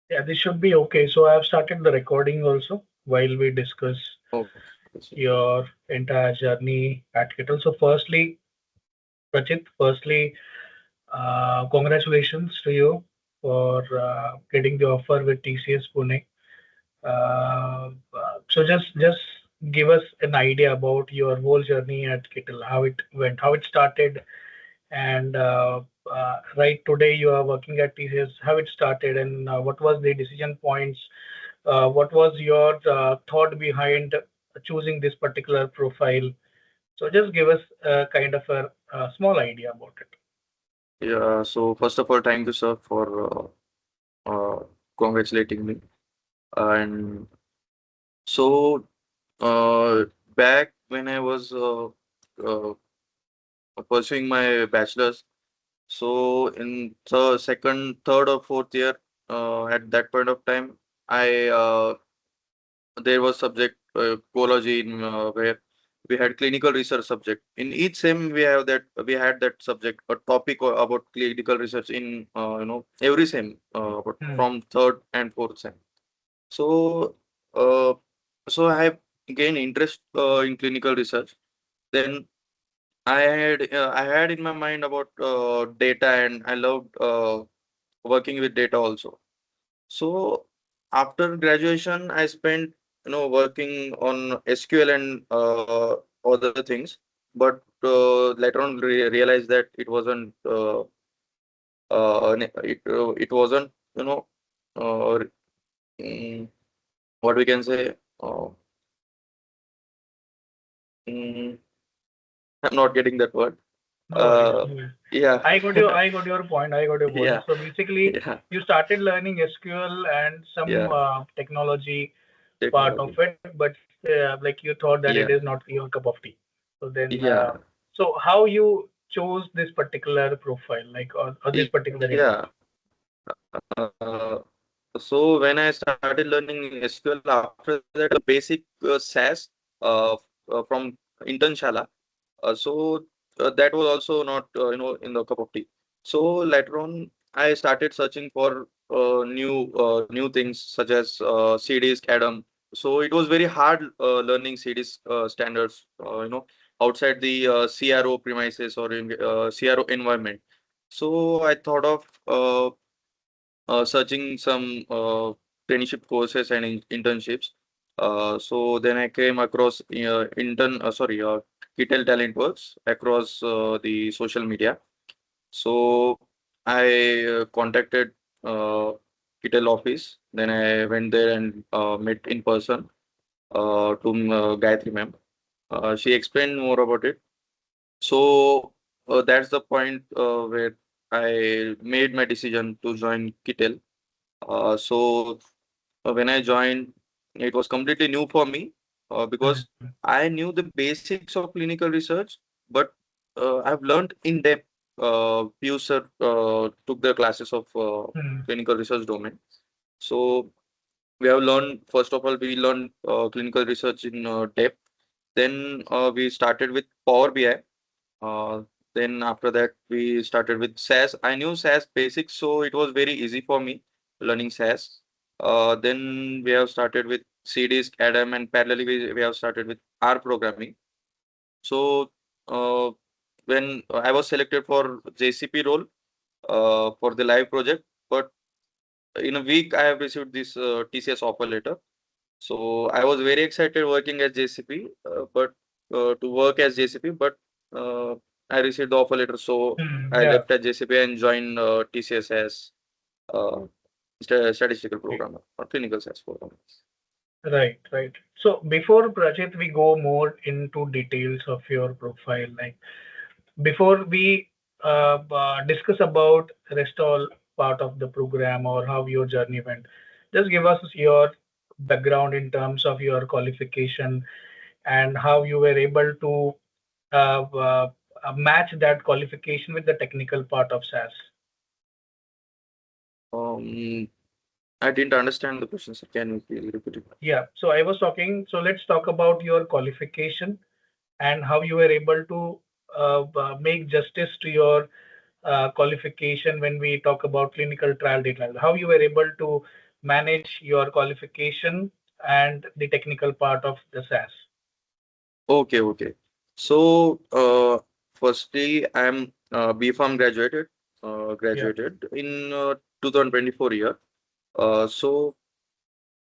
Yeah, this should be okay. So I've started the recording also while we discuss Okay, sir. your entire journey at Kittle. So firstly, Prachit, congratulations to you for getting the offer with TCS Pune. So just give us an idea about your whole journey at Kittle, how it went, how it started, and right today you are working at TCS, how it started, and what was the decision points? What was your thought behind choosing this particular profile? So just give us kind of a small idea about it. Yeah, so first of all, thank you, sir, for congratulating me. And so, back when I was uh, pursuing my bachelor's, so in the second, third, or fourth year, at that point of time, I there was subject ecology in where we had clinical research subject. In each sem, we had that subject, a topic about clinical research in every sem, but Hmm. from third and fourth sem. So, uh, so I have gained interest in clinical research. Then I had in my mind about data, and I loved working with data also. So after graduation, I spent working on SQL and other things, but later on realized that it wasn't uh, mm, what we can say. Mm, I'm not getting that word. No worries. Uh, No worries. yeah, I got your point. I got your point. yeah, So basically, yeah, you started learning SQL and some yeah. technology part of Technology. it, but like you thought that it is Yeah, not your cup of tea. So then, yeah, so how you chose this particular profile, like or this particular area? yeah. Uh, so when I started learning SQL, after that I learned basic SAS from Internshala. That was also not in the cup of tea. So later on, I started searching for new things such as CDs, Adam. So it was very hard learning CDs standards, outside the CRO premises or in CRO environment. So I thought of searching some traineeship courses and internships. So then I came across Kitel Talent Works across the social media. So I contacted uh, Kitel office. Then I went there and met in person to Gayatri ma'am. She explained more about it. So that's the point where I made my decision to join Kitel. When I joined, it was completely new for me because Hmm. I knew the basics of clinical research, but I've learned in depth. Piyush sir took the classes of Hmm. clinical research domain. So we have learned, first of all, we learned clinical research in depth. Then we started with Power BI. Uh, then after that, we started with SAS. I knew SAS basics, so it was very easy for me learning SAS. Then we have started with CDs, ADAM, and parallelly we have started with R programming. So uh, when I was selected for JCP role for the live project, but in a week I have received this TCS offer letter. So I was very excited working as JCP, but to work as JCP, but uh, I received the offer letter, so Hmm. I Yeah. left as JCP and joined TCS as uh, statistical programmer or clinical science programmer. Right. Right. So before Prajit, we go more into details of your profile, like before we discuss about rest all part of the program or how your journey went, just give us your background in terms of your qualification and how you were able to match that qualification with the technical part of SAS. Um, I didn't understand the question, sir. Can you please repeat it? Yeah, so I was talking, so let's talk about your qualification and how you were able to make justice to your qualification when we talk about clinical trial data, how you were able to manage your qualification and the technical part of the SAS. Okay, okay. So, firstly, I'm B Farm Yeah. graduated in 2024 year. So,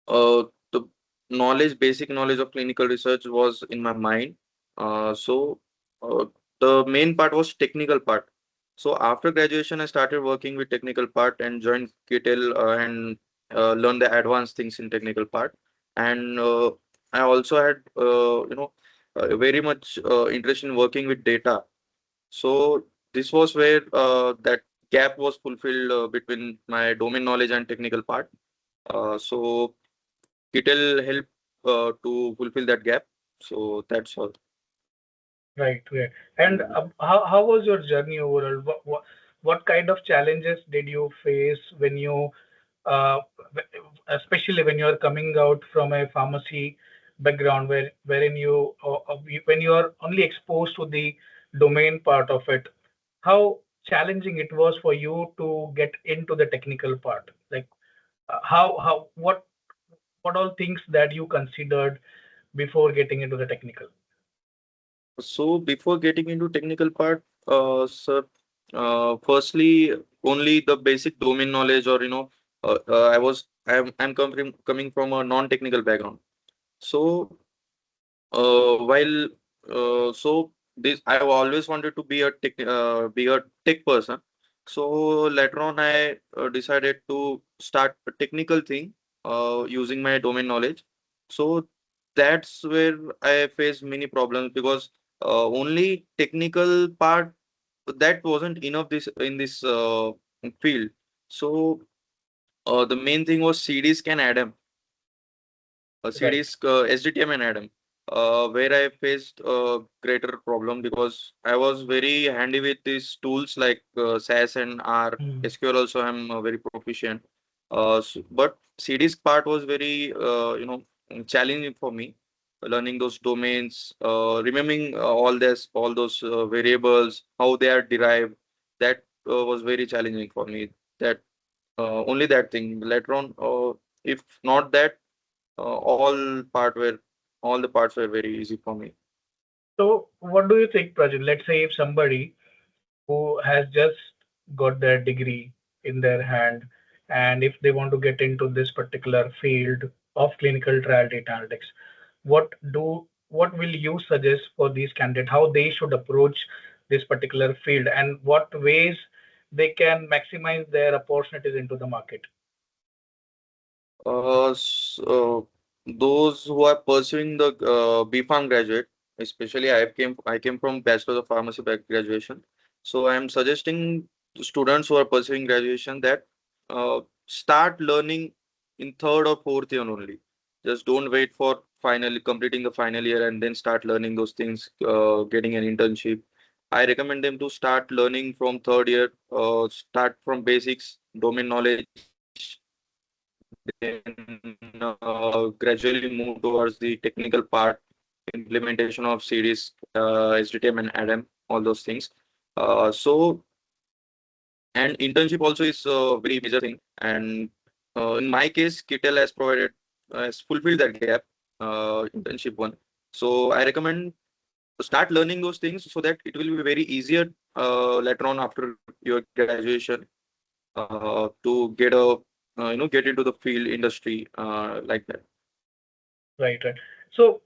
uh, the basic knowledge of clinical research was in my mind. So, the main part was technical part. So, after graduation, I started working with technical part and joined KTEL and learned the advanced things in technical part. And I also had, very much interest in working with data. So, this was where that gap was fulfilled between my domain knowledge and technical part. So it'll help to fulfill that gap. So that's all. Right, right. And how was your journey overall? What kind of challenges did you face when you, uh, especially when you are coming out from a pharmacy background, wherein when you are only exposed to the domain part of it, how challenging it was for you to get into the technical part? Like, how what all things that you considered before getting into the technical? So before getting into technical part, sir, firstly, only the basic domain knowledge, or I'm coming from a non-technical background. So while so this I always wanted to be a tech person. So later on, I decided to start a technical thing using my domain knowledge. So that's where I faced many problems because only technical part that wasn't enough this in this field. So the main thing was CD scan Adam, Right. CDs, SDTM and Adam, where I faced a greater problem because I was very handy with these tools like SAS and R. Hmm. SQL also I'm very proficient. But CDs part was very, challenging for me. Learning those domains, remembering all those variables, how they are derived, that was very challenging for me. That only that thing. Later on, if not that, all the parts were very easy for me. So, what do you think, Prajit? Let's say if somebody who has just got their degree in their hand, and if they want to get into this particular field of clinical trial data analytics, what will you suggest for these candidates? How they should approach this particular field, and what ways they can maximize their opportunities into the market? So those who are pursuing the B.Pharm graduate, especially I came from Bachelor of Pharmacy back graduation. So I am suggesting to students who are pursuing graduation that start learning in third or fourth year only. Just don't wait for finally completing the final year and then start learning those things, getting an internship. I recommend them to start learning from third year, start from basics, domain knowledge, then gradually move towards the technical part, implementation of series, SDTM and ADAM, all those things. So, and internship also is a very major thing. And in my case, Kittel has fulfilled that gap, internship one. So I recommend start learning those things so that it will be very easier later on after your graduation to get get into the field industry like that. Right, right. So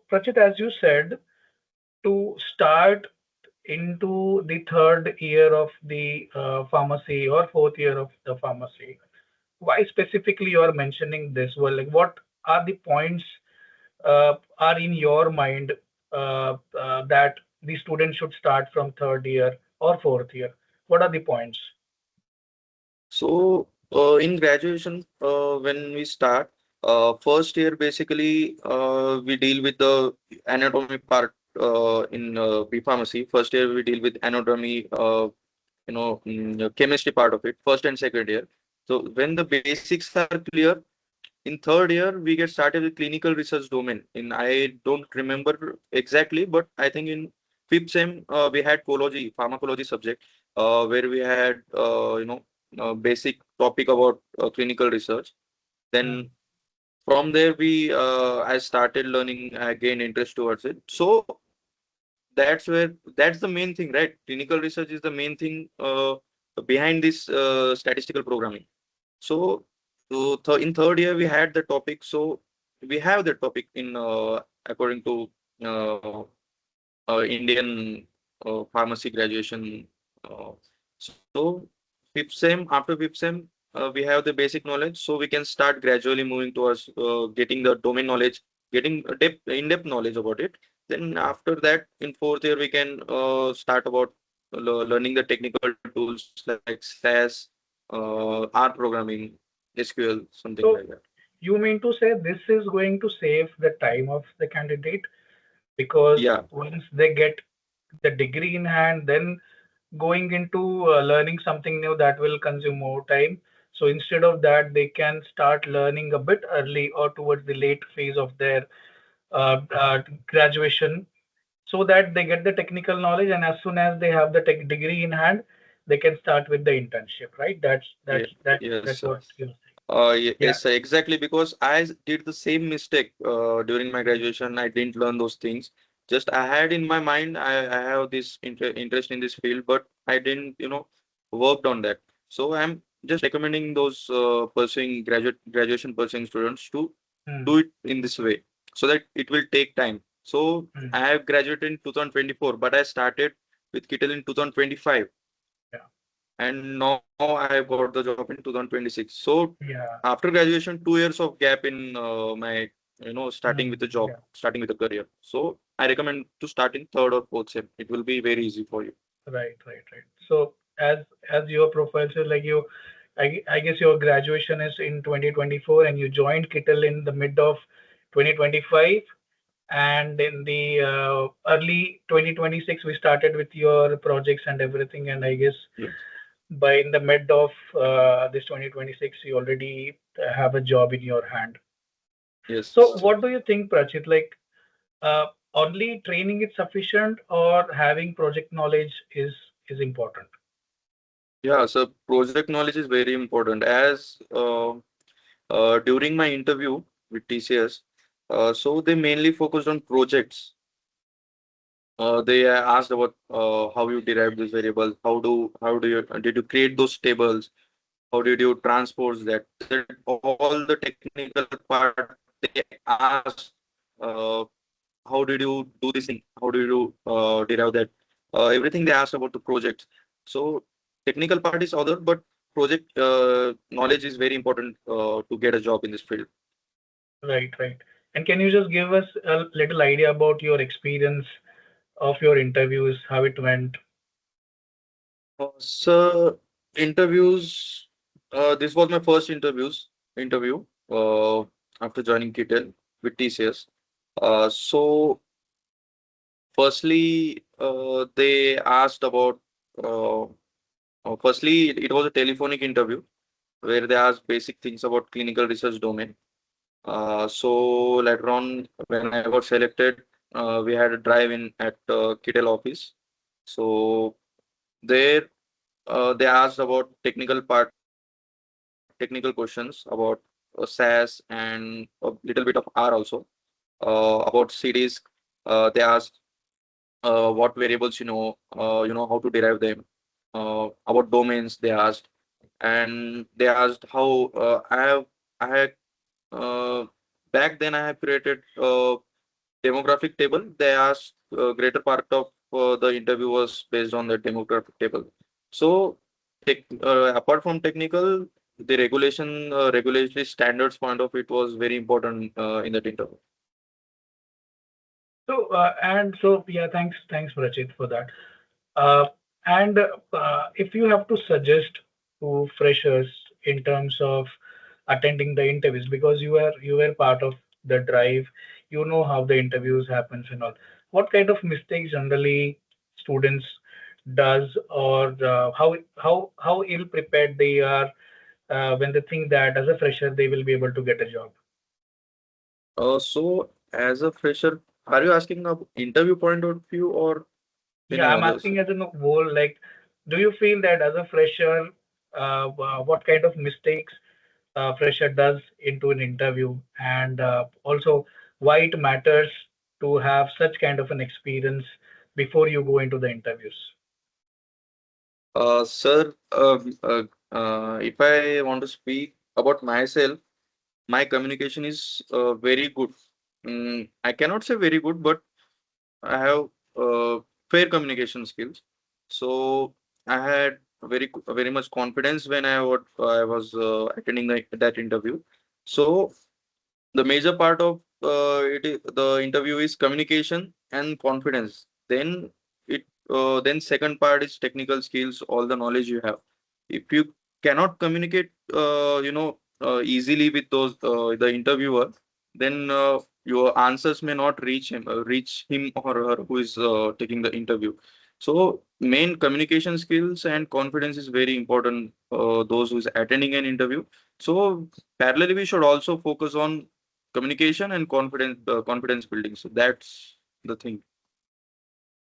Prachit, as you said, to start into the third year of the pharmacy or fourth year of the pharmacy, why specifically you are mentioning this? Well, like what are the points are in your mind that the student should start from third year or fourth year? What are the points? So, in graduation, when we start, first year basically we deal with the anatomy part in B pharmacy. First year we deal with anatomy, chemistry part of it, first and second year. So, when the basics are clear, in third year we get started with clinical research domain. In I don't remember exactly, but I think in fifth sem we had pharmacology subject, where we had basic topic about clinical research. Then from there we I started learning, I gained interest towards it. So that's the main thing, right? Clinical research is the main thing behind this statistical programming. So, in third year we had the topic. So we have the topic in according to uh, Indian pharmacy graduation. Uh, so fifth sem, after fifth sem, we have the basic knowledge, so we can start gradually moving towards getting the domain knowledge, getting a in-depth knowledge about it. Then after that, in fourth year, we can start about learning the technical tools like SAS, R programming, SQL, something like So that. you mean to say this is going to save the time of the candidate, because Yeah, once they get the degree in hand, then going into learning something new, that will consume more time. So instead of that, they can start learning a bit early or towards the late phase of their graduation, so that they get the technical knowledge, and as soon as they have the tech degree in hand, they can start with the internship, right? That's yeah, that's that yes. that's what you're saying. Yeah. Yes, sir, exactly. Because did the same mistake during my graduation. I didn't learn those things. Just I had in my mind, I have this interest in this field, but I didn't, worked on that. So I'm just recommending those pursuing graduation pursuing students to Hmm. do it in this way, so that it will take time. So Hmm. I have graduated in 2024, but I started with Kittel in 2025, Yeah. and now I have got the job in 2026. So Yeah. after graduation, 2 years of gap in my starting with Hmm. the job, Yeah. starting with the career. So I recommend to start in third or fourth sem. It will be very easy for you. Right. Right. Right. So as your profile says, like I guess your graduation is in 2024, and you joined Kittle in the mid of 2025, and in the early 2026 we started with your projects and everything, and I guess Yes. by in the mid of this 2026 you already have a job in your hand. Yes. So what do you think, Prachit? Like, uh, only training is sufficient, or having project knowledge is important? Yeah. So project knowledge is very important. As during my interview with TCS, so they mainly focused on projects. They asked about how you derive this variable, how do you did you create those tables, how did you transpose that? That all the technical part they asked. Uh, how did you do this thing? How do you derive that? Everything they asked about the project. So technical part is other, but project knowledge is very important to get a job in this field. Right, right. And can you just give us a little idea about your experience of your interviews, how it went? So interviews. This was my first interview after joining Kittel with TCS. So firstly, they asked about. Uh, Firstly, it was a telephonic interview where they asked basic things about clinical research domain. So later on, when I got selected, we had a drive-in at Kittel office. So there, they asked about technical part, technical questions about SAS and a little bit of R also. About CDs, they asked what variables how to derive them. About domains, they asked, and they asked how I have uh, back then I have created a demographic table. They asked greater part of the interview was based on the demographic table. So apart from technical, the regulatory standards point of it was very important in that interview. So, yeah, thanks, Prachit, for that. Uh, and if you have to suggest to freshers in terms of attending the interviews, because you were part of the drive, you know how the interviews happens and all. What kind of mistakes generally students does, or how ill prepared they are when they think that as a fresher they will be able to get a job? So as a fresher, are you asking a interview point of view or Yeah, any I'm others? asking as a whole, like, do you feel that as a fresher, what kind of mistakes fresher does into an interview, and also why it matters to have such kind of an experience before you go into the interviews. Sir, if I want to speak about myself, my communication is very good. I cannot say very good, but I have fair communication skills. So I had very much confidence when I was attending that interview. So the major part of the interview is communication and confidence. Then second part is technical skills, all the knowledge you have. If you cannot communicate easily with the interviewer, then your answers may not reach him or her who is taking the interview. So main communication skills and confidence is very important, those who is attending an interview. So parallelly we should also focus on communication and confidence building. So that's the thing.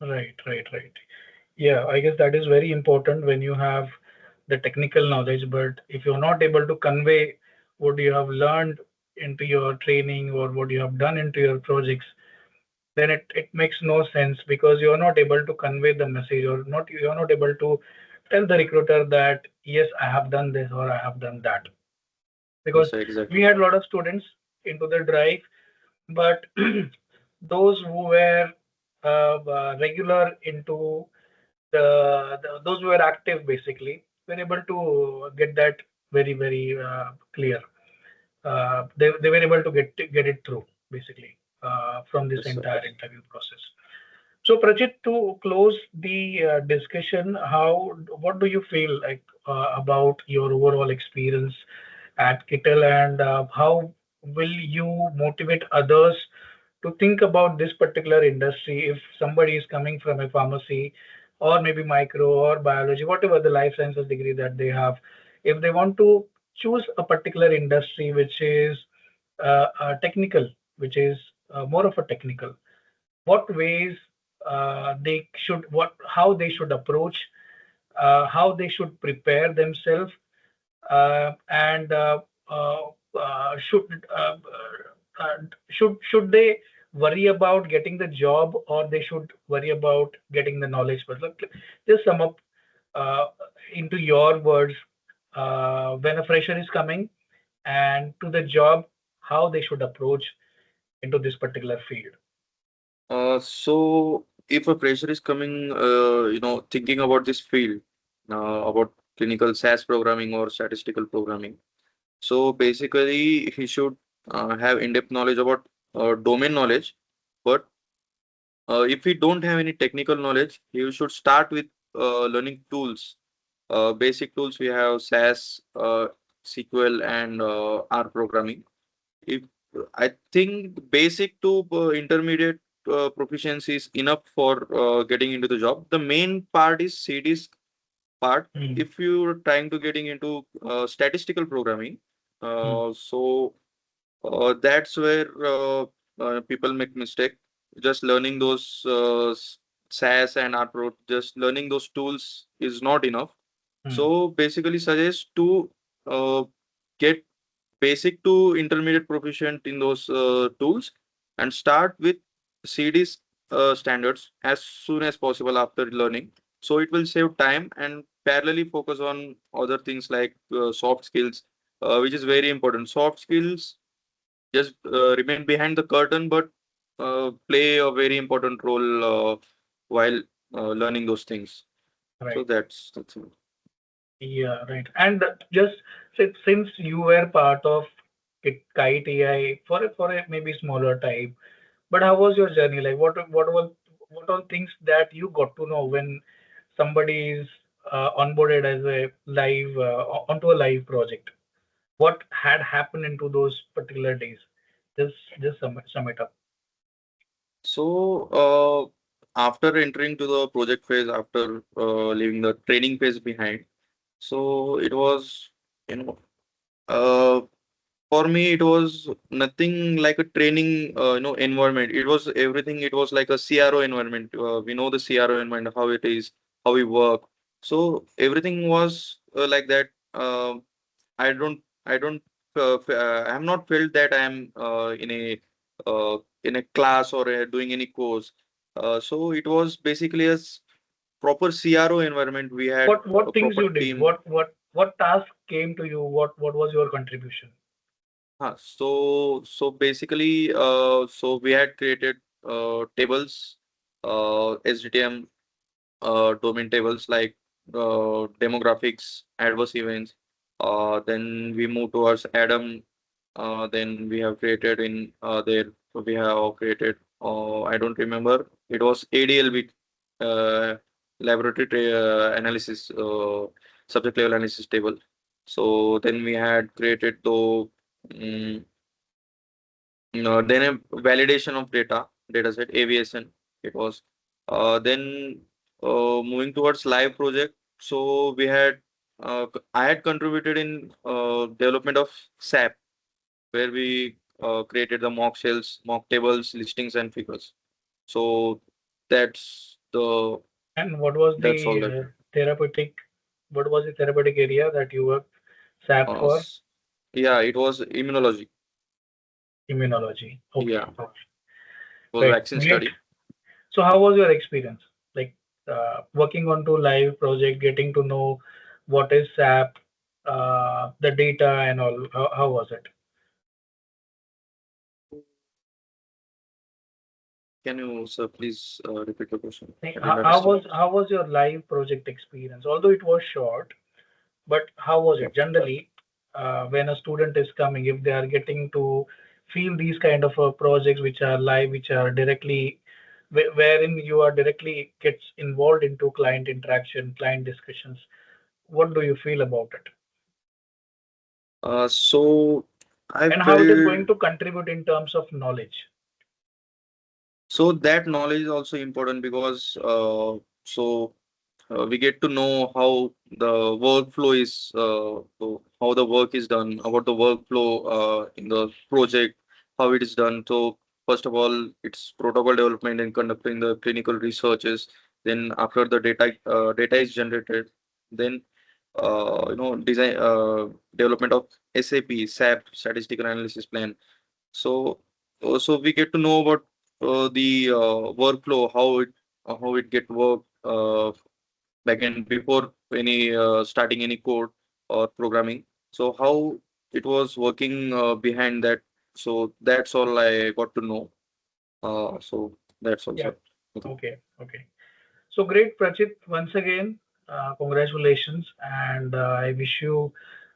Right, right, right. Yeah, I guess that is very important when you have the technical knowledge, but if you're not able to convey what you have learned into your training or what you have done into your projects, then it makes no sense because you're not able to convey the message, or not you're not able to tell the recruiter that yes, I have done this or I have done that. Because Yes, we exactly. had a lot of students into the drive, but those who were regular into those who were active basically were able to get that very very clear. They were able to get it through basically from this Yes, sir. entire interview process. So Prachit, to close the discussion, what do you feel like about your overall experience at Kittel, and how will you motivate others to think about this particular industry if somebody is coming from a pharmacy or maybe micro or biology, whatever the life sciences degree that they have, if they want to choose a particular industry which is technical, which is more of a technical, what ways they should what how they should approach, how they should prepare themselves, and should they worry about getting the job, or they should worry about getting the knowledge first? Look, just sum up uh, into your words, when a fresher is coming and to the job, how they should approach into this particular field. So if a fresher is coming, thinking about this field, about clinical SAS programming or statistical programming. So basically, he should have in-depth knowledge about domain knowledge. But if he don't have any technical knowledge, he should start with learning tools. Basic tools we have SAS, SQL, and R programming. If I think basic to intermediate proficiency is enough for getting into the job. The main part is CD's part. Hmm. If you're trying to getting into statistical programming, Hmm. that's where people make mistake. Just learning those SAS and R just learning those tools is not enough. Hmm. So basically, suggest to uh, get basic to intermediate proficient in those tools and start with CD's standards as soon as possible after learning. So it will save time and parallelly focus on other things like soft skills, which is very important. Soft skills just remain behind the curtain, but play a very important role while learning those things. So Right. that's the thing. Yeah, right. And just since you were part of Kite AI for a maybe smaller type, but how was your journey? Like, what all things that you got to know when somebody is onboarded as a live onto a live project? What had happened into those particular days? Just sum it up. So, after entering to the project phase, after leaving the training phase behind, so it was, you know, uh, for me, it was nothing like a training, environment. It was everything. It was like a CRO environment. We know the CRO environment, how it is, how we work. So everything was like that. I don't I have not felt that I am in a class or doing any course. So it was basically proper CRO environment. We had a What things proper you did? team. What task came to you? What was your contribution? So basically, so we had created tables, SDTM domain tables like demographics, adverse events. Then we move towards Adam. Then we have created in there. We have created. I don't remember. It was ADLB, uh, analysis, subject level analysis table. So then we had created the then a validation of data set, aviation. It was then moving towards live project. So I had contributed in development of SAP, where we created the mock shells, mock tables, listings, and figures. So that's the And what was that's all the that. therapeutic? What was the therapeutic area that you worked SAP Uh, for? s- yeah, it was immunology. Immunology. Okay. Yeah, Okay. it was Right. vaccine Great. study. So how was your experience? Like working on to live project, getting to know what is SAP, the data and all. How was it? Can you, sir, please repeat the question? Like, I didn't understand. how was your live project experience? Although it was short, but how was Yeah. it? Generally, when a student is coming, if they are getting to feel these kind of projects which are live, which are directly, wherein you are directly gets involved into client interaction, client discussions, what do you feel about it? So I And how it is felt going to contribute in terms of knowledge? so that knowledge is also important because we get to know how the workflow is, how the work is done, about the workflow in the project, how it is done. So first of all, it's protocol development and conducting the clinical researches. Then after the data is generated, then design development of SAP statistical analysis plan. So so we get to know about the workflow, how it get work back end before any starting any code or programming. So how it was working behind that. So that's all I got to know. So that's all, Yeah. sir. Okay. Okay. Okay. So great, Prachit. Once again, congratulations, and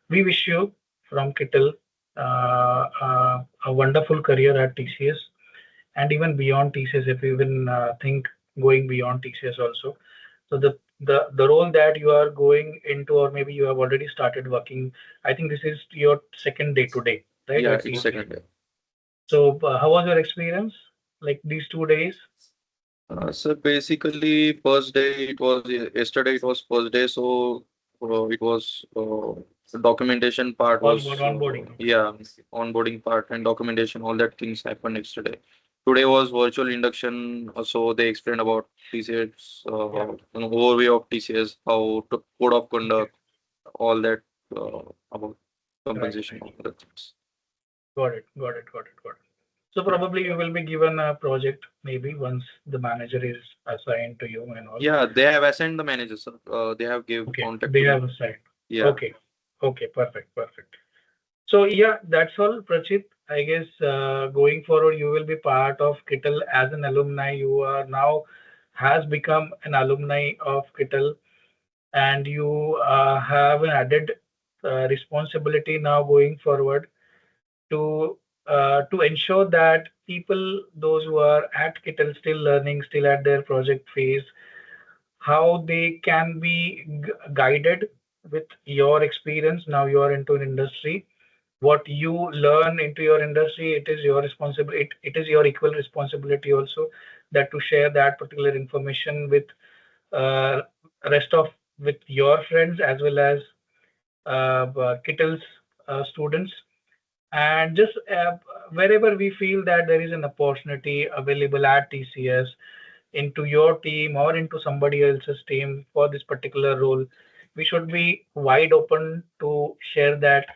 we wish you from Kittle a wonderful career at TCS, and even beyond TCS, if you even think going beyond TCS also. So the role that you are going into, or maybe you have already started working. I think this is your second day today, right? Yeah, At it's TCS. second day. So how was your experience? Like these 2 days, So basically, first day it was yesterday. It was first day, so it was the documentation part was onboarding. Okay. yeah, onboarding part and documentation. All that things happened yesterday. Today was virtual induction, so they explained about TCS, Yeah. an overview of TCS, how to code of Okay. conduct, all that about Right. compensation, Right. all that things. Got it. Got it. Got it. Got it. So Yeah, probably you will be given a project maybe once the manager is assigned to you and all. yeah, they have assigned the managers. Sir. They have gave Okay, contact they to them. have assigned. Yeah. Okay, okay, perfect, perfect. So yeah, that's all, Prachit. I guess going forward, you will be part of Kittle as an alumni. You are now has become an alumni of Kittle, and you have an added responsibility now going forward to ensure that people, those who are at Kittle, still learning, still at their project phase, how they can be guided with your experience. Now you are into an industry. What you learn into your industry, it is your responsibility. It is your equal responsibility also that to share that particular information with uh, rest of with your friends as well as Kittle's students, and just wherever we feel that there is an opportunity available at TCS into your team or into somebody else's team for this particular role, we should be wide open to share that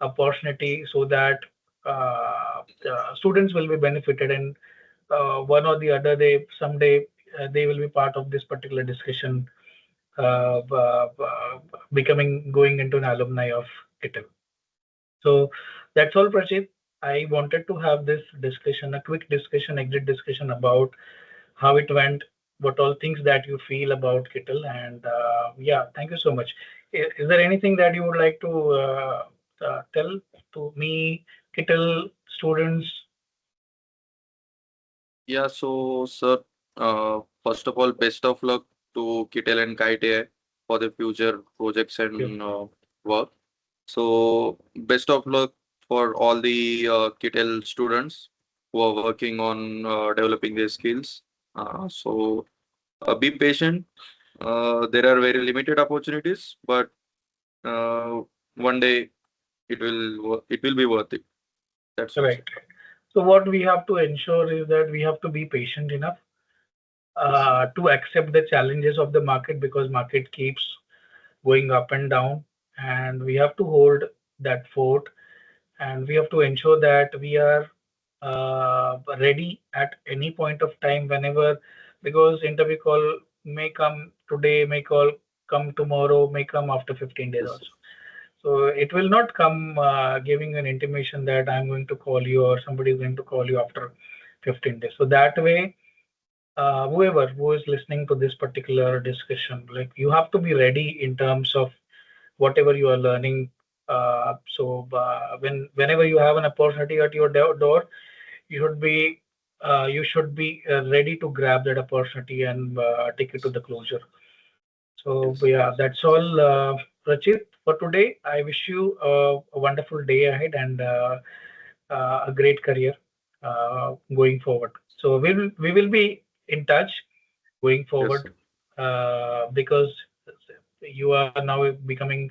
opportunity so that students will be benefited, and one or the other day someday they will be part of this particular discussion, becoming going into an alumni of KITL. So that's all, Prachit. I wanted to have this discussion, a quick discussion, exit discussion about how it went, what all things that you feel about KITL, and yeah, thank you so much. Is there anything that you would like to tell to me, KITL students? Yeah, so sir, first of all, best of luck to Kitel and Kite AI for the future projects Thank you. and work. So best of luck for all the Kitel students who are working on developing their skills. Be patient. There are very limited opportunities, but uh, one day it will be worth it. That's all, sir. Right. So what we have to ensure is that we have to be patient enough Yes. to accept the challenges of the market, because market keeps going up and down, and we have to hold that fort, and we have to ensure that we are ready at any point of time whenever, because interview call may come today, may call come tomorrow, may come after 15 days Yes. also. So it will not come giving an intimation that I'm going to call you or somebody is going to call you after 15 days. So that way, whoever who is listening to this particular discussion, like, you have to be ready in terms of whatever you are learning. Whenever you have an opportunity at your door, you should be ready to grab that opportunity and take it to the closure. So Yes. yeah, that's all, Rachit, for today. I wish you a wonderful day ahead, and a great career going forward. So we will be in touch going Yes, forward, sir. because you are now becoming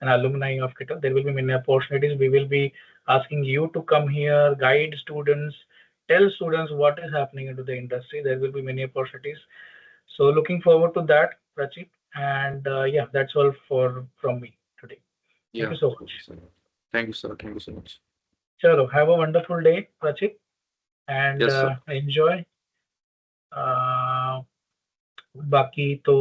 an alumni of KITL. There will be many opportunities. We will be asking you to come here, guide students, tell students what is happening into the industry. There will be many opportunities. So looking forward to that, Prachit. And yeah, that's all for from me today. Thank Yeah. you so So, much. sir. Thank you, sir. Thank you so much. Chalo, have a wonderful day, Prachit, and Yes, sir. enjoy. Uh, बाकी तो